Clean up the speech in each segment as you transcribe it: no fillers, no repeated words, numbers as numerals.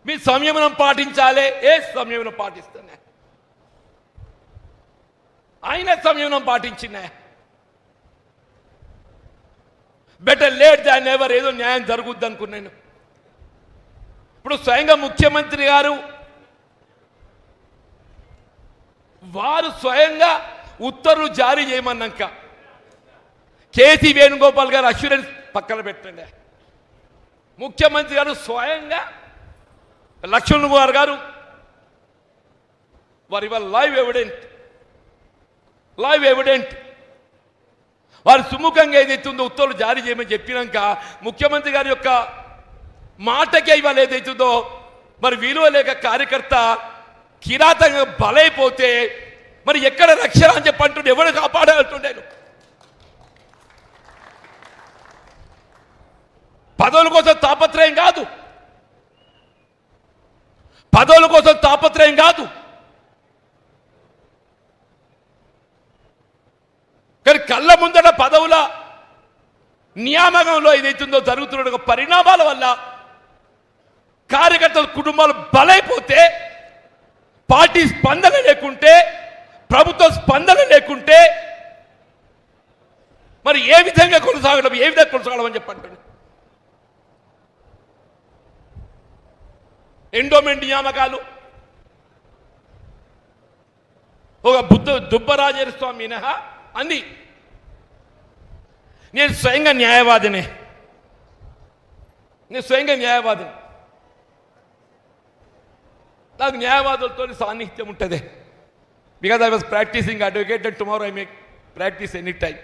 మీ సంయమనం పాటించాలి. ఏ సంయమనం పాటిస్తున్నా? ఆయన సంయమనం పాటించినా. Better late than ever. ఏదో న్యాయం జరుగుద్ది అనుకున్నాను. ఇప్పుడు స్వయంగా ముఖ్యమంత్రి గారు వారు స్వయంగా ఉత్తర్వులు జారీ చేయమన్నాక కేసీ వేణుగోపాల్ గారు అష్యూరెన్స్ పక్కన పెట్టండి. ముఖ్యమంత్రి గారు స్వయంగా లక్ష్మణ్ కుమార్ గారు వారి లైవ్ ఎవిడెంట్ వారు సుముఖంగా ఏదైతుందో ఉత్తర్వులు జారీ చేయమని చెప్పినాక ముఖ్యమంత్రి గారి యొక్క మాటకే ఇవాళ ఏదైతుందో మరి విలువ లేక కార్యకర్త కిరాతంగా బలైపోతే మరి ఎక్కడ రక్షణ అని చెప్పంటుండే, ఎవరు కాపాడాలంటుండేను? పదవుల కోసం తాపత్రయం కాదు, పదవుల కోసం తాపత్రయం కాదు. కానీ కళ్ళ ముందట పదవుల నియామకంలో ఏదైతుందో జరుగుతున్న పరిణామాల వల్ల కార్యకర్తల కుటుంబాలు బలైపోతే, పార్టీ స్పందన లేకుంటే, ప్రభుత్వ స్పందన లేకుంటే మరి ఏ విధంగా కొనసాగడం అని చెప్పండి. ఎండోమెంట్ నియామకాలు ఒక దుబ్బరాజేశ్వర స్వామి మినహా అంది. నేను స్వయంగా న్యాయవాదిని. నాకు న్యాయవాదులతో సాన్నిహిత్యం ఉంటుంది. Because I was practicing advocate and tomorrow I make practice any time.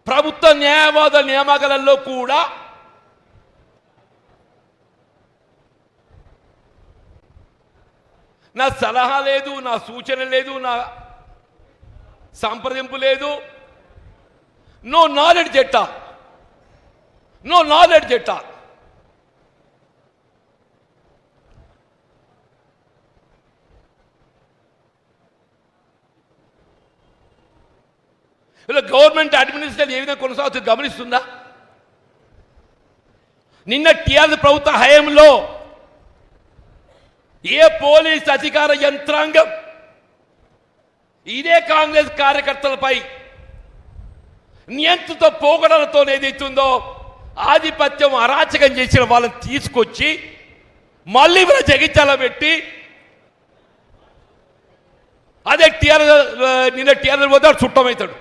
ప్రభుత్వ న్యాయవాదుల నియామకాలలో కూడా నా సలహా లేదు, నా సూచన లేదు, నా సంప్రదింపు లేదు. No knowledge at all. ఇలా గవర్నమెంట్ అడ్మినిస్ట్రేషన్ ఏ విధంగా కొనసాగుతుంది గమనిస్తుందా? నిన్న టీఆర్ఎస్ ప్రభుత్వ హయాంలో ఏ పోలీస్ అధికార యంత్రాంగం ఇదే కాంగ్రెస్ కార్యకర్తలపై నియంత్రిత పోగడలతో ఏదైతుందో ఆధిపత్యం అరాచకం చేసిన వాళ్ళని తీసుకొచ్చి మళ్ళీ వీళ్ళ జగిత్యాల పెట్టి అదే నిన్న టీఆర్ఎస్ వద్ద చుట్టమవుతాడు,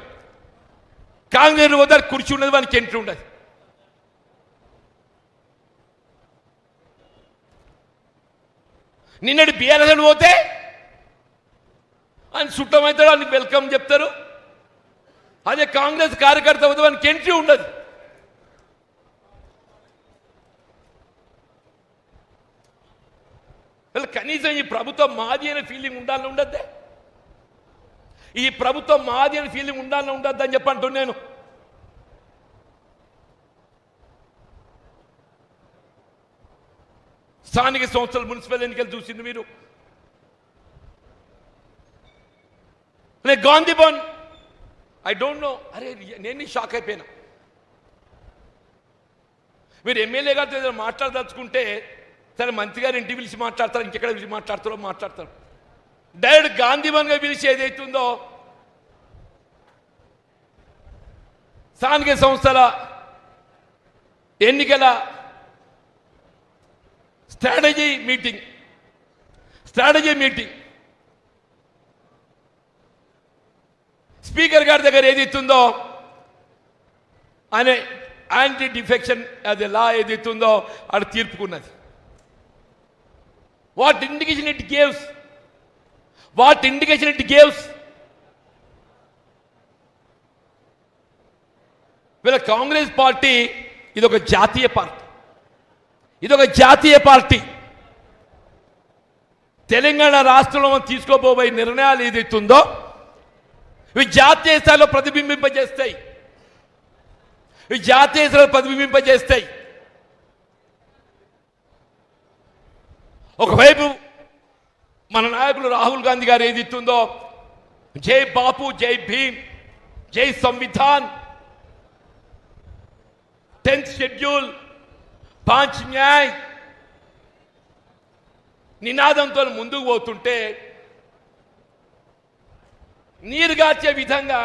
కాంగ్రెస్ వద్ద కుర్చీ ఉండదు, వానికి ఎంట్రీ ఉండదు. నిన్నటి బీఆర్ఎస్ పోతే ఆయన చుట్టమవుతాడు, ఆయనకి వెల్కమ్ చెప్తారు. అదే కాంగ్రెస్ కార్యకర్త వద్ద వానికి ఎంట్రీ ఉండదు. కనీసం ఈ ప్రభుత్వం మాది అనే ఫీలింగ్ ఉండాలని ఉండద్దే? ఈ ప్రభుత్వం మాది అనే ఫీలింగ్ ఉండాలని ఉండద్దు అని చెప్పంటున్నాను నేను. స్థానిక సంస్థల మున్సిపల్ ఎన్నికలు చూసింది మీరు. Gandhi Bhavan I don't know. అరే నేను షాక్ అయిపోయినా. మీరు ఎమ్మెల్యే గారితో ఏదైనా మాట్లాడదలుచుకుంటే సరే మంత్రి గారు ఇంటికి పిలిచి మాట్లాడతారు, ఇంకెక్కడ పిలిచి మాట్లాడతారు. డైరెక్ట్ గాంధీ భవన్గా పిలిచి ఏదైతుందో స్థానిక సంస్థల ఎన్నికల స్ట్రాటజీ మీటింగ్ స్పీకర్ గారి దగ్గర ఏదైతుందో ఆయన యాంటీ డిఫెక్షన్ అది లా ఏదైతుందో అది తీర్పుకున్నది. వాట్ ఇండికేషన్ ఇట్ గివ్స్ వీళ్ళ కాంగ్రెస్ పార్టీ ఇదొక జాతీయ పార్టీ. తెలంగాణ రాష్ట్రంలో మనం తీసుకోబోయే నిర్ణయాలు ఏదైతుందో ఇవి జాతీయ స్థాయిలో ప్రతిబింబింపజేస్తాయి. ఒకవైపు మన నాయకులు రాహుల్ గాంధీ గారు ఏదిస్తుందో జై బాపు, జై భీమ్, జై సంవిధాన్, 10th షెడ్యూల్, పాంచ్ న్యాయ్ నినాదంతో ముందుకు పోతుంటే నీరుగార్చే విధంగా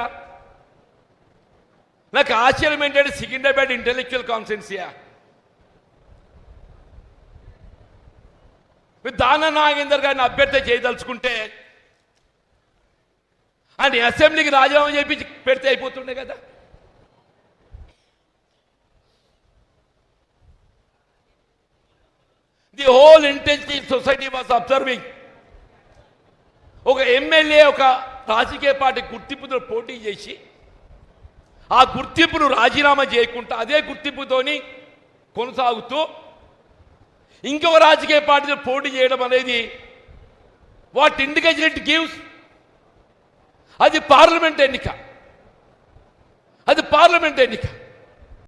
నాకు ఆశ్చర్యం ఏంటంటే సికింద్రాబాద్ ఇంటెలెక్చువల్ కాన్స్టిట్యున్సీయా దాన నాగేందర్ గారిని అభ్యర్థి చేయదలుచుకుంటే ఆయన అసెంబ్లీకి రాజీనామా చేయించి పెడితే అయిపోతుండే కదా. The whole intelligence society was observing. ఒక ఎమ్మెల్యే ఒక రాజకీయ పార్టీ గుర్తింపుతో పోటీ చేసి ఆ గుర్తింపును రాజీనామా చేయకుండా అదే గుర్తింపుతోని కొనసాగుతూ ఇంకొక రాజకీయ పార్టీతో పోటీ చేయడం అనేది వాట్ ఇండికేషన్ ఇట్ గివ్స్. అది పార్లమెంట్ ఎన్నిక.